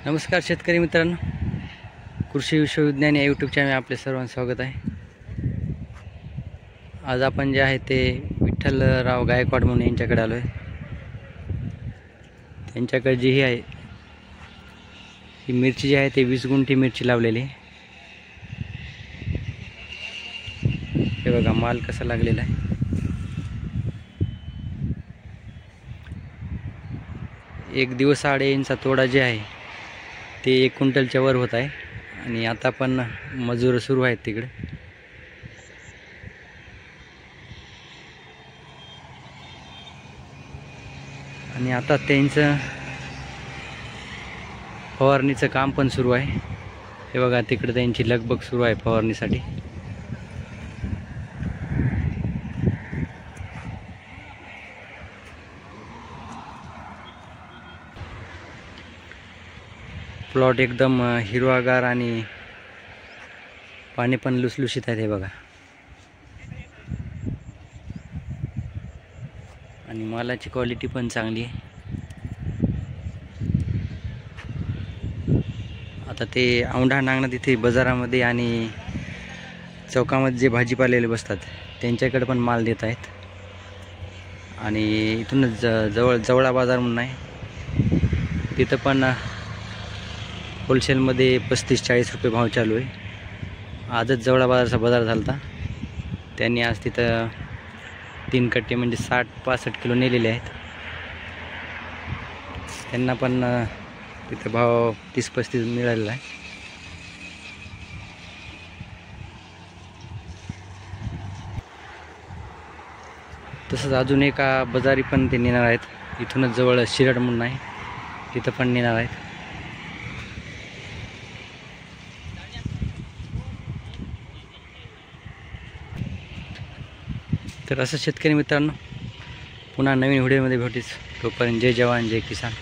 नमस्कार शेतकरी मित्रांनो, कृषी विश्वविज्ञान या यूट्यूब चॅनल आपले सर्वांचं स्वागत आहे। आज आपण जे आहे ते विठ्ठलराव गायकवाड म्हणून यांच्याकडे आलो आहे। त्यांच्याकडे जी ही आहे ही मिरची जी आहे ते 20 गुंठी मिरची लावलेली आहे। हे बघा माल कसा लागलेला आहे। एक दिवस आड यांचा तोडा जे आहे ते 1 क्विंटलच्या वर होत आहे आणि आता पण मजूर सुरू आहेत तिकडे। आणि आता त्यांचं फवारणीचं काम पण सुरू आहे। हे बघा तिकडे त्यांची लगबग सुरू आहे फवारणीसाठी। प्लॉट एकदम हिरवागार आणि पाणी पण लुसलुशीत आहे। हे बघा आणि मालाची क्वालिटी पण चांगली आहे। आता ते औंढा नागनाथ तिथे बाजारामध्ये आणि चौकामध्ये जे भाजीपालेले बसतात त्यांच्याकडे पण माल देत आहेत। आणि इथूनच जवळा बाजार म्हणून आहे तिथं पण होलसेलमध्ये 35-40 रुपये भाव चालू आहे। आजच जवळा बाजारचा बाजार झाला होता, त्यांनी आज तिथं 3 कट्टे म्हणजे 60-65 किलो नेलेले आहेत। त्यांना पण तिथं भाव 30-35 मिळालेला आहे। तसंच अजून एका बाजारी पण ते नेणार आहेत, इथूनच जवळ शिरड म्हणून आहे तिथं पण नेणार आहेत। तर असं शेतकरी मित्रांनो, पुन्हा नवीन व्हिडिओमध्ये भेटूच। तोपर्यंत जय जवान जय किसान।